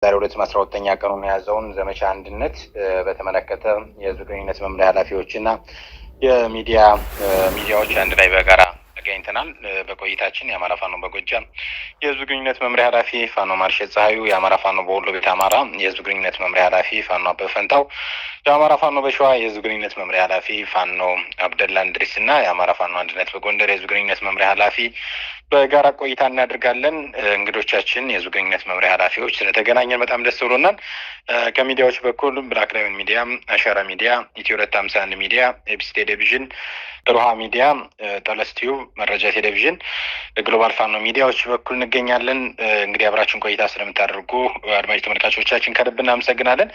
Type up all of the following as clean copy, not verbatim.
ዛሬ 212ኛ ቀኑን የያዘውን ዘመቻ አንድነት በተመለከተ የህዝብ ግንኙነት መምሪያ ኃላፊዎችና የሚዲያዎች አንድ ላይ በጋራ ተገኝተናል። በቆይታችን የአማራ ፋኖ በጎጃም የህዝብ ግንኙነት መምሪያ ኃላፊ ፋኖ ማርሸት ፀሐዩ፣ የአማራ ፋኖ በወሎ ቤት አማራ የህዝብ ግንኙነት መምሪያ ኃላፊ ፋኖ አበበ ፈንታው፣ የአማራ ፋኖ በሸዋ የህዝብ ግንኙነት መምሪያ ኃላፊ ፋኖ አብደላ እንድሪስ እና የአማራ ፋኖ አንድነት በጎንደር የህዝብ ግንኙነት መምሪያ ኃላፊ በጋራ ቆይታ እናደርጋለን። እንግዶቻችን የህዝብ ግንኙነት መምሪያ ኃላፊዎች ስለተገናኘን በጣም ደስ ብሎናል። ከሚዲያዎች በኩል ብላክ ላይን ሚዲያ፣ አሻራ ሚዲያ፣ ኢትዮ 251 ሚዲያ፣ ኤቢሲ ቴሌቪዥን፣ ሩሃ ሚዲያ፣ ጠለስ ቲዩብ፣ መረጃ ቴሌቪዥን፣ ግሎባል ፋኖ ሚዲያዎች በኩል እንገኛለን። እንግዲህ አብራችን ቆይታ ስለምታደርጉ አድማጭ ተመልካቾቻችን ከልብ እናመሰግናለን።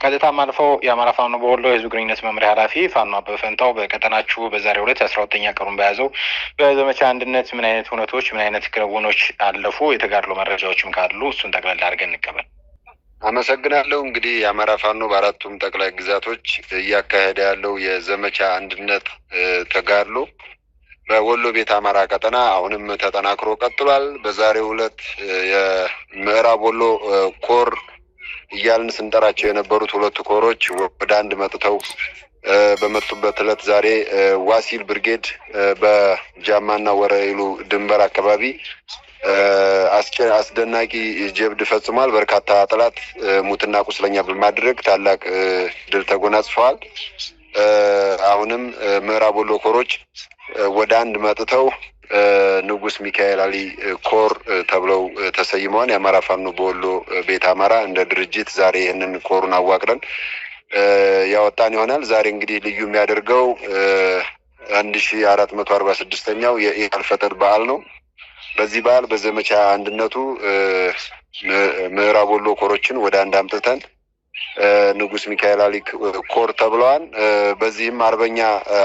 ቀጥታም አልፈው የአማራ ፋኖ በወሎ የህዝብ ግንኙነት መምሪያ ኃላፊ ፋኖ አበበ ፈንታው በቀጠናችሁ በዛሬው ዕለት 12ኛ ቀኑን በያዘው በዘመቻ አንድነት ምን አይነት ሁነቶች ምን አይነት ክንውኖች አለፉ? የተጋድሎ መረጃዎችም ካሉ እሱን ጠቅላላ አድርገን እንቀበል። አመሰግናለሁ። እንግዲህ የአማራ ፋኖ በአራቱም ጠቅላይ ግዛቶች እያካሄደ ያለው የዘመቻ አንድነት ተጋድሎ በወሎ ቤት አማራ ቀጠና አሁንም ተጠናክሮ ቀጥሏል። በዛሬው ዕለት የምዕራብ ወሎ ኮር እያልን ስንጠራቸው የነበሩት ሁለቱ ኮሮች ወደ አንድ መጥተው በመጡበት ዕለት ዛሬ ዋሲል ብርጌድ በጃማና ወረኢሉ ድንበር አካባቢ አስደናቂ ጀብድ ፈጽሟል። በርካታ ጠላት ሙትና ቁስለኛ በማድረግ ታላቅ ድል ተጎናጽፈዋል። አሁንም ምዕራብ ወሎ ኮሮች ወደ አንድ መጥተው ንጉስ ሚካኤል አሊ ኮር ተብለው ተሰይመዋል። የአማራ ፋኖ በወሎ ቤት አማራ እንደ ድርጅት ዛሬ ይህንን ኮሩን አዋቅረን ያወጣን ይሆናል። ዛሬ እንግዲህ ልዩ የሚያደርገው 1446ኛው የኢድ አልፈጥር በዓል ነው። በዚህ በዓል በዘመቻ አንድነቱ ምዕራብ ወሎ ኮሮችን ወደ አንድ አምጥተን ንጉስ ሚካኤል አሊ ኮር ተብለዋል። በዚህም አርበኛ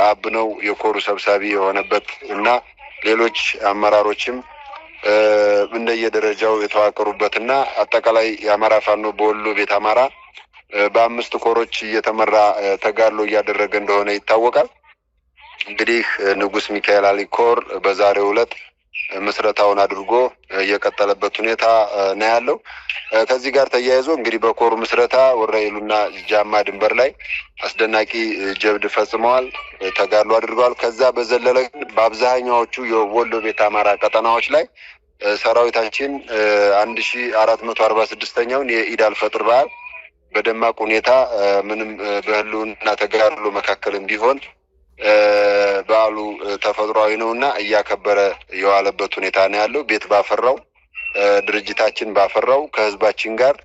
አብነው የኮሩ ሰብሳቢ የሆነበት እና ሌሎች አመራሮችም እንደየደረጃው የተዋቀሩበት እና አጠቃላይ የአማራ ፋኖ በወሎ ቤት አማራ በአምስት ኮሮች እየተመራ ተጋድሎ እያደረገ እንደሆነ ይታወቃል። እንግዲህ ንጉስ ሚካኤል አሊ ኮር በዛሬው ዕለት ምስረታውን አድርጎ የቀጠለበት ሁኔታ ነው ያለው። ከዚህ ጋር ተያይዞ እንግዲህ በኮሩ ምስረታ ወረኢሉና ጃማ ድንበር ላይ አስደናቂ ጀብድ ፈጽመዋል፣ ተጋድሎ አድርገዋል። ከዛ በዘለለ በአብዛኛዎቹ የወሎ ቤት አማራ ቀጠናዎች ላይ ሰራዊታችን 1446ኛውን የኢድ አልፈጥር በዓል በደማቅ ሁኔታ ምንም በህልውና ተጋድሎ መካከልም ቢሆን በዓሉ ተፈጥሯዊ ነው እና እያከበረ የዋለበት ሁኔታ ነው ያለው። ቤት ባፈራው ድርጅታችን ባፈራው ከህዝባችን ጋር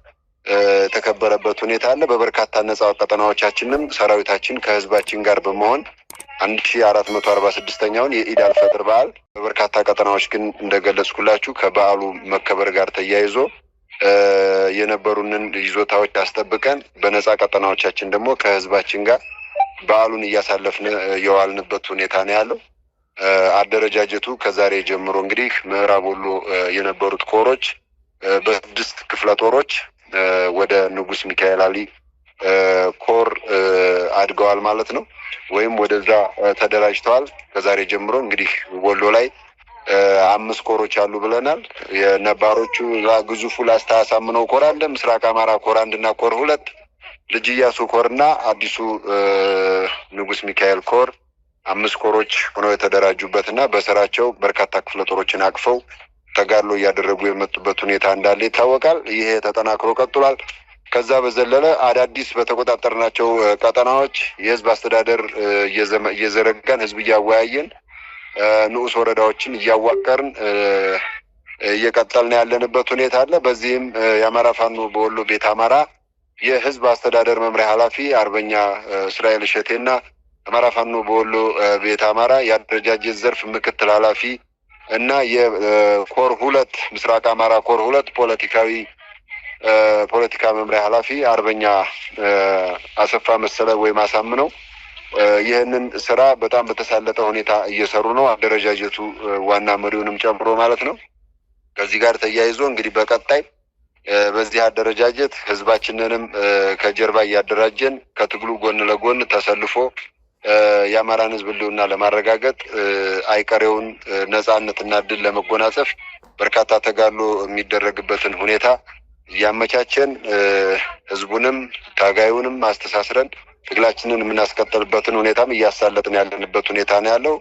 የተከበረበት ሁኔታ አለ። በበርካታ ነጻ ቀጠናዎቻችንም ሰራዊታችን ከህዝባችን ጋር በመሆን 1446ኛውን የኢድ አልፈጥር በዓል በበርካታ ቀጠናዎች ግን እንደገለጽኩላችሁ ከበዓሉ መከበር ጋር ተያይዞ የነበሩንን ይዞታዎች አስጠብቀን በነጻ ቀጠናዎቻችን ደግሞ ከህዝባችን ጋር በዓሉን እያሳለፍን የዋልንበት ሁኔታ ነው ያለው። አደረጃጀቱ ከዛሬ ጀምሮ እንግዲህ ምዕራብ ወሎ የነበሩት ኮሮች በስድስት ክፍለ ጦሮች ወደ ንጉስ ሚካኤል አሊ ኮር አድገዋል ማለት ነው፣ ወይም ወደዛ ተደራጅተዋል። ከዛሬ ጀምሮ እንግዲህ ወሎ ላይ 5 ኮሮች አሉ ብለናል። የነባሮቹ ግዙፉ ላስታ አሳምነው ኮር አለ፣ ምስራቅ አማራ ኮር 1 እና ኮር 2፣ ልጅ ኢያሱ ኮር እና አዲሱ ንጉስ ሚካኤል ኮር 5 ኮሮች ሆነው የተደራጁበት እና በስራቸው በርካታ ክፍለ ጦሮችን አቅፈው ተጋድሎ እያደረጉ የመጡበት ሁኔታ እንዳለ ይታወቃል። ይሄ ተጠናክሮ ቀጥሏል። ከዛ በዘለለ አዳዲስ በተቆጣጠርናቸው ቀጠናዎች የህዝብ አስተዳደር እየዘረጋን ህዝብ እያወያየን ንዑስ ወረዳዎችን እያዋቀርን እየቀጠልን ያለንበት ሁኔታ አለ። በዚህም የአማራ ፋኖ በወሎ ቤት አማራ የህዝብ አስተዳደር መምሪያ ኃላፊ አርበኛ እስራኤል እሸቴና አማራ ፋኖ በወሎ ቤት አማራ የአደረጃጀት ዘርፍ ምክትል ኃላፊ እና የኮር 2 ምስራቅ አማራ ኮር 2 ፖለቲካ መምሪያ ኃላፊ አርበኛ አሰፋ መሰለ ወይም አሳምነው ይህንን ስራ በጣም በተሳለጠ ሁኔታ እየሰሩ ነው። አደረጃጀቱ ዋና መሪውንም ጨምሮ ማለት ነው። ከዚህ ጋር ተያይዞ እንግዲህ በቀጣይ በዚህ አደረጃጀት ህዝባችንንም ከጀርባ እያደራጀን ከትግሉ ጎን ለጎን ተሰልፎ የአማራን ህዝብ ህልውና ለማረጋገጥ አይቀሬውን ነጻነትና ድል ለመጎናጸፍ በርካታ ተጋድሎ የሚደረግበትን ሁኔታ እያመቻቸን ህዝቡንም ታጋዩንም አስተሳስረን ትግላችንን የምናስቀጥልበትን ሁኔታም እያሳለጥን ያለንበት ሁኔታ ነው ያለው።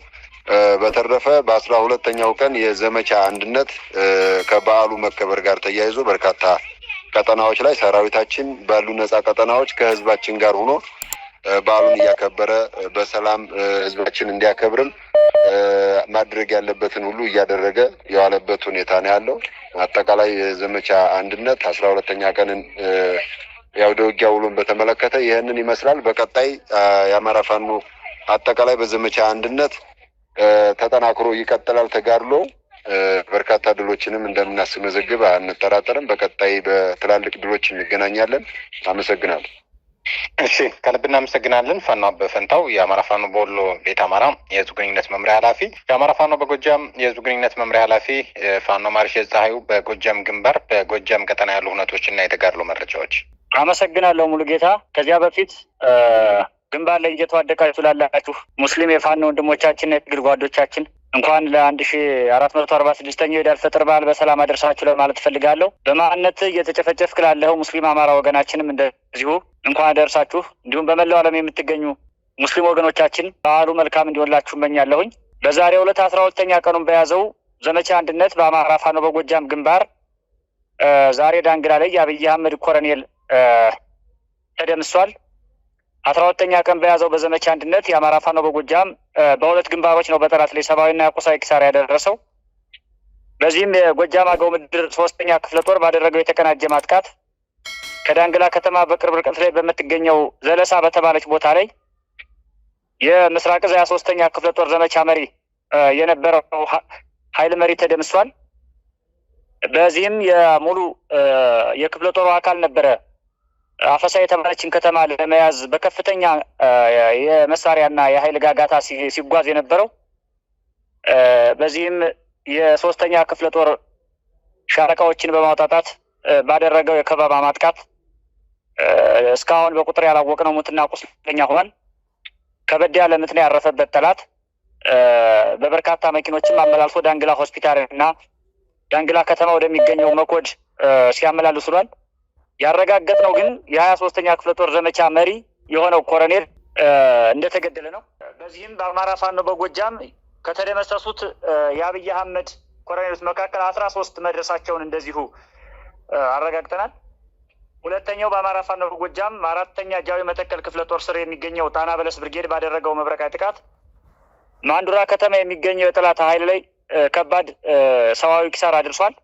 በተረፈ በ12ኛው ቀን የዘመቻ አንድነት ከበዓሉ መከበር ጋር ተያይዞ በርካታ ቀጠናዎች ላይ ሰራዊታችን ባሉ ነፃ ቀጠናዎች ከህዝባችን ጋር ሆኖ በዓሉን እያከበረ በሰላም ህዝባችን እንዲያከብርም ማድረግ ያለበትን ሁሉ እያደረገ የዋለበት ሁኔታ ነው ያለው። አጠቃላይ የዘመቻ አንድነት 12ኛ ቀንን የአውደ ውጊያ ውሎን በተመለከተ ይህንን ይመስላል። በቀጣይ የአማራ ፋኖ አጠቃላይ በዘመቻ አንድነት ተጠናክሮ ይቀጥላል። ተጋድሎ በርካታ ድሎችንም እንደምናስመዘግብ አንጠራጠርም። በቀጣይ በትላልቅ ድሎች እንገናኛለን። አመሰግናለሁ። እሺ፣ ከልብ እናመሰግናለን። ፋኖ አበበ ፈንታው የአማራ ፋኖ በወሎ ቤት አማራ የህዝብ ግንኙነት መምሪያ ኃላፊ፣ የአማራ ፋኖ በጎጃም የህዝብ ግንኙነት መምሪያ ኃላፊ ፋኖ ማርሸት ፀሐዩ በጎጃም ግንባር በጎጃም ቀጠና ያሉ ሁነቶችና የተጋድሎ መረጃዎች። አመሰግናለሁ ሙሉጌታ። ከዚያ በፊት ግንባር ላይ እየተዋደቃችሁ ላላችሁ ሙስሊም የፋኖ ወንድሞቻችንና የትግል ጓዶቻችን እንኳን ለ1446ኛው የኢድ አል-ፈጥር በዓል በሰላም አደረሳችሁ ለማለት እፈልጋለሁ። በማንነት እየተጨፈጨፍክ ላለው ሙስሊም አማራ ወገናችንም እንደዚሁ እንኳን አደረሳችሁ። እንዲሁም በመላው ዓለም የምትገኙ ሙስሊም ወገኖቻችን በዓሉ መልካም እንዲሆንላችሁ እመኛለሁኝ። በዛሬው ዕለት 12ኛ ቀኑን በያዘው ዘመቻ አንድነት በአማራ ፋኖ በጎጃም ግንባር ዛሬ ዳንግላ ላይ የአብይ አህመድ ኮሎኔል ተደምሷል። 12ኛ ቀን በያዘው በዘመቻ አንድነት የአማራ ፋኖ በጎጃም በሁለት ግንባሮች ነው በጠላት ላይ ሰብአዊና ቁሳዊ ኪሳራ ያደረሰው። በዚህም የጎጃም አገው ምድር 3ኛ ክፍለ ጦር ባደረገው የተቀናጀ ማጥቃት ከዳንግላ ከተማ በቅርብ ርቀት ላይ በምትገኘው ዘለሳ በተባለች ቦታ ላይ የምስራቅ እዝ 23ኛ ክፍለ ጦር ዘመቻ መሪ የነበረው ኃይል መሪ ተደምሷል። በዚህም የሙሉ የክፍለ ጦሩ አካል ነበረ አፈሳ የተባለችን ከተማ ለመያዝ በከፍተኛ የመሳሪያና የኃይል ጋጋታ ሲጓዝ የነበረው። በዚህም የ3ኛ ክፍለ ጦር ሻለቃዎችን በማውጣጣት ባደረገው የከበባ ማጥቃት እስካሁን በቁጥር ያላወቅነው ሙትና ቁስለኛ ሆኗል። ከበድ ያለ ምት ነው ያረፈበት ጠላት በበርካታ መኪኖችም አመላልሶ ዳንግላ ሆስፒታል እና ዳንግላ ከተማ ወደሚገኘው መኮድ ሲያመላልሱ ውሏል። ያረጋገጥነው ግን የ23ኛ ክፍለ ጦር ዘመቻ መሪ የሆነው ኮሎኔል እንደተገደለ ነው። በዚህም በአማራ ፋኖ በጎጃም ከተደመሰሱት የአብይ አህመድ ኮሎኔሎች መካከል 13 መድረሳቸውን እንደዚሁ አረጋግጠናል። ሁለተኛው በአማራ ፋኖ በጎጃም 4ኛ ጃዊ መተከል ክፍለ ጦር ስር የሚገኘው ጣና በለስ ብርጌድ ባደረገው መብረቃዊ ጥቃት ማንዱራ ከተማ የሚገኘው የጠላት ኃይል ላይ ከባድ ሰዋዊ ኪሳራ አድርሷል።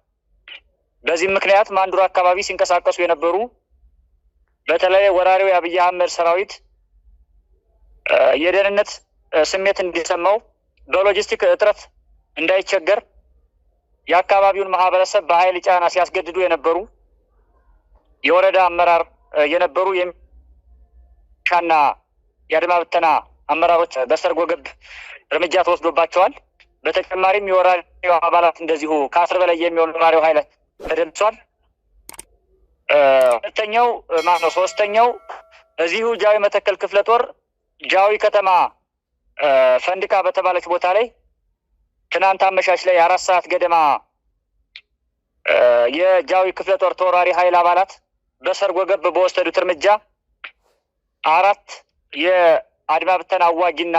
በዚህም ምክንያት ማንዱራ አካባቢ ሲንቀሳቀሱ የነበሩ በተለይ ወራሪው የአብይ አህመድ ሰራዊት የደህንነት ስሜት እንዲሰማው በሎጂስቲክ እጥረት እንዳይቸገር የአካባቢውን ማህበረሰብ በኃይል ጫና ሲያስገድዱ የነበሩ የወረዳ አመራር የነበሩ የሻና የአድማ ብተና አመራሮች በሰርጎ ገብ እርምጃ ተወስዶባቸዋል። በተጨማሪም የወራሪው አባላት እንደዚሁ ከ10 በላይ የሚሆኑ ወራሪው ኃይል ተደምሷል። ሁለተኛው ማነው ሶስተኛው እዚሁ ጃዊ መተከል ክፍለ ጦር ጃዊ ከተማ ፈንድቃ በተባለች ቦታ ላይ ትናንት አመሻሽ ላይ 4 ሰዓት ገደማ የጃዊ ክፍለ ጦር ተወራሪ ኃይል አባላት በሰርጎ ገብ በወሰዱት እርምጃ 4 የአድማ ብተና አዋጊና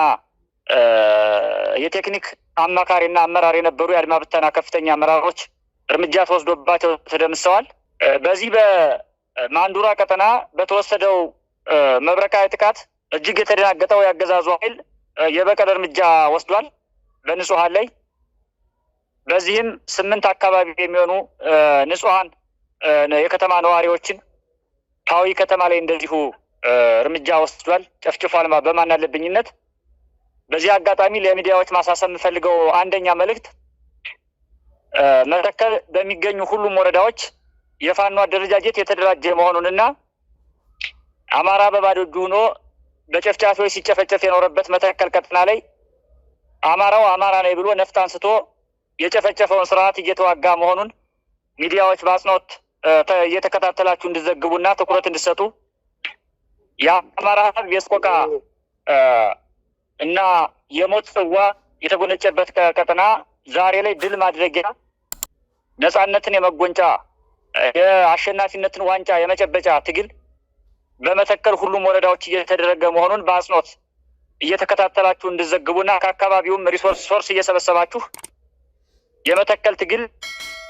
የቴክኒክ አማካሪና አመራር የነበሩ የአድማ ብተና ከፍተኛ አመራሮች እርምጃ ተወስዶባቸው ተደምሰዋል። በዚህ በማንዱራ ቀጠና በተወሰደው መብረቃዊ ጥቃት እጅግ የተደናገጠው ያገዛዙ ኃይል የበቀል እርምጃ ወስዷል በንጹሃን ላይ። በዚህም 8 አካባቢ የሚሆኑ ንጹሃን የከተማ ነዋሪዎችን ታዊ ከተማ ላይ እንደዚሁ እርምጃ ወስዷል፣ ጨፍጭፏል በማናለብኝነት። በዚህ አጋጣሚ ለሚዲያዎች ማሳሰብ የምፈልገው አንደኛ መልእክት መተከል በሚገኙ ሁሉም ወረዳዎች የፋኖ አደረጃጀት የተደራጀ መሆኑንና አማራ በባዶ እጁ ሆኖ በጨፍጫፊዎች ሲጨፈጨፍ የኖረበት መተከል ቀጠና ላይ አማራው አማራ ነኝ ብሎ ነፍጥ አንስቶ የጨፈጨፈውን ስርዓት እየተዋጋ መሆኑን ሚዲያዎች በአጽንኦት እየተከታተላችሁ እንድዘግቡና ትኩረት እንድሰጡ የአማራ ሕዝብ የስቆቃ እና የሞት ጽዋ የተጎነጨበት ቀጠና ዛሬ ላይ ድል ማድረጊያ ነፃነትን የመጎንጫ የአሸናፊነትን ዋንጫ የመጨበጫ ትግል በመተከል ሁሉም ወረዳዎች እየተደረገ መሆኑን በአጽንኦት እየተከታተላችሁ እንድዘግቡና ከአካባቢውም ሪሶርስ እየሰበሰባችሁ የመተከል ትግል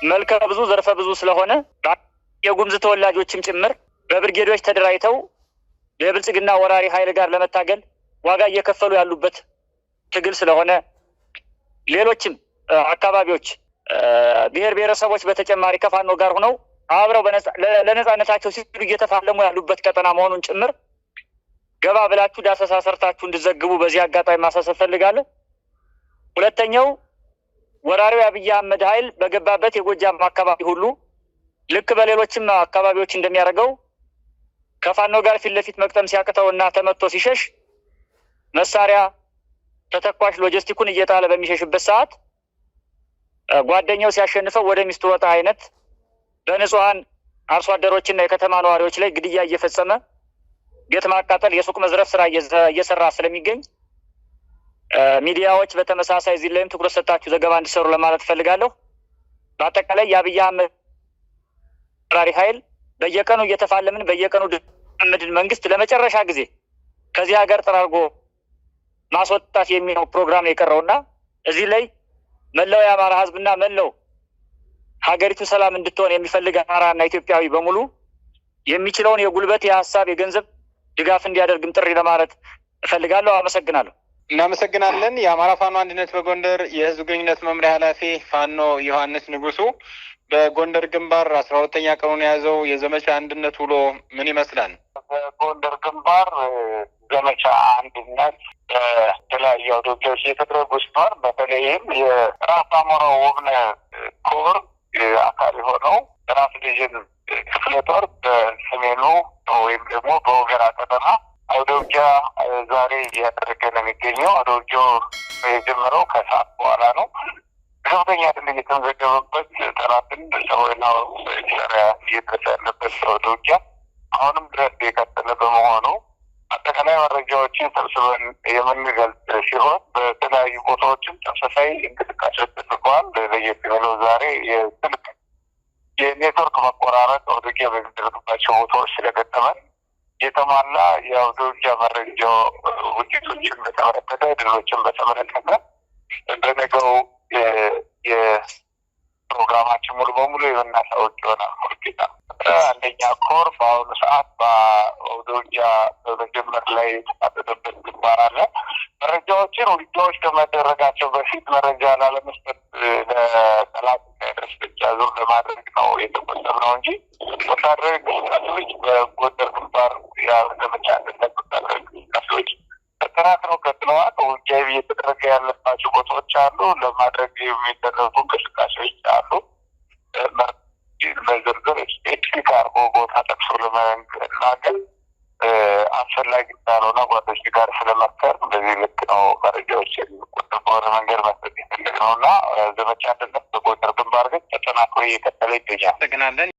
መልከ ብዙ ዘርፈ ብዙ ስለሆነ የጉምዝ ተወላጆችም ጭምር በብርጌዶች ተደራጅተው የብልጽግና ወራሪ ኃይል ጋር ለመታገል ዋጋ እየከፈሉ ያሉበት ትግል ስለሆነ ሌሎችም አካባቢዎች ብሔር ብሔረሰቦች በተጨማሪ ከፋኖ ጋር ሆነው አብረው ለነጻነታቸው ሲሉ እየተፋለሙ ያሉበት ቀጠና መሆኑን ጭምር ገባ ብላችሁ ዳሰሳ ሰርታችሁ እንድዘግቡ በዚህ አጋጣሚ ማሳሰብ ፈልጋለሁ። ሁለተኛው ወራሪው አብይ አህመድ ኃይል በገባበት የጎጃም አካባቢ ሁሉ ልክ በሌሎችም አካባቢዎች እንደሚያደርገው ከፋኖ ጋር ፊት ለፊት መቅጠም ሲያቅተው እና ተመቶ ሲሸሽ መሳሪያ ተተኳሽ ሎጂስቲኩን እየጣለ በሚሸሽበት ሰዓት ጓደኛው ሲያሸንፈው ወደ ሚስቱ ወጣ አይነት በንጹሃን አርሶ አደሮችና የከተማ ነዋሪዎች ላይ ግድያ እየፈጸመ ቤት ማቃጠል፣ የሱቅ መዝረፍ ስራ እየሰራ ስለሚገኝ ሚዲያዎች በተመሳሳይ እዚህ ላይም ትኩረት ሰጣችሁ ዘገባ እንዲሰሩ ለማለት ፈልጋለሁ። በአጠቃላይ የአብይ አህመድ ወራሪ ኃይል በየቀኑ እየተፋለምን በየቀኑ ድምድን መንግስት ለመጨረሻ ጊዜ ከዚህ ሀገር ጠራርጎ ማስወጣት የሚለው ፕሮግራም የቀረውና እዚህ ላይ መላው የአማራ ህዝብና መላው ሀገሪቱ ሰላም እንድትሆን የሚፈልግ አማራና ኢትዮጵያዊ በሙሉ የሚችለውን የጉልበት፣ የሀሳብ፣ የገንዘብ ድጋፍ እንዲያደርግም ጥሪ ለማለት እፈልጋለሁ። አመሰግናለሁ። እናመሰግናለን። የአማራ ፋኖ አንድነት በጎንደር የህዝብ ግንኙነት መምሪያ ኃላፊ ፋኖ ዮሐንስ ንጉሱ በጎንደር ግንባር 12ኛ ቀኑን የያዘው የዘመቻ አንድነት ውሎ ምን ይመስላል? በጎንደር ግንባር ዘመቻ አንድነት የተለያዩ አውደ ውጊያዎች እየተደረጉ ሲሆን በተለይም የራስ አሞራው ውብነ ኮር አካል የሆነው ራስ ዲቪዥን ክፍለ ጦር በሰሜኑ ወይም ደግሞ በወገራ ቀጠና አውደ ውጊያ ዛሬ እያደረገ ነው የሚገኘው። አውደ ውጊያው የጀመረው ከሰዓት በኋላ ነው። ከፍተኛ ድል እየተመዘገበበት ጠላትን ሰውና መሳሪያ እየደረሰ ያለበት አውደ ውጊያ አሁንም ድረስ የቀጠለ በመሆኑ አጠቃላይ መረጃዎችን ሰብስበን የምንገልጽ ሲሆን በተለያዩ ቦታዎችም ተመሳሳይ እንቅስቃሴዎች ተደርገዋል። ለየት የሚለው ዛሬ የስልክ የኔትወርክ መቆራረጥ አውደ ውጊያ በሚደረግባቸው ቦታዎች ስለገጠመን የተሟላ የአውደ ውጊያ መረጃ ውጤቶችን በተመለከተ ድሎችን በተመለከተ በነገው የፕሮግራማችን ሙሉ በሙሉ የምናሳውቅ ይሆናል። ሙሉጌታ አንደኛ ኮር በአሁኑ ሰዓት በአውደ ውጊያ በመጀመር ላይ የተካተተበት ግንባር አለ። መረጃዎችን ውጊያዎች ከመደረጋቸው በፊት መረጃ ላለመስጠት ለጠላት እንዳይደርስ ብቻ ዙር ለማድረግ ነው የተቆጠብነው እንጂ ወታደራዊ እንቅስቃሴዎች በጎንደር ግንባር ያዘመቻ አንድነት ወታደራዊ እንቅስቃሴዎች ተጠናክረው ቀጥለዋል። ውጊያ እየተደረገ ያለባቸው ቦታዎች አሉ። ለማድረግ የሚደረጉ እንቅስቃሴዎች አሉ። በዝርዝር ስፔሲፊክ አርጎ ቦታ ጠቅሶ ለመናገር አስፈላጊ እንዳልሆነ ጓዶች ጋር ስለመከር በዚህ ልክ ነው መረጃዎች የሚቆጠብ በሆነ መንገድ መስጠት የፈለግ ነው እና ዘመቻ አንድነት በጎንደር ግንባር ግን ተጠናክሮ እየቀጠለ ይገኛል።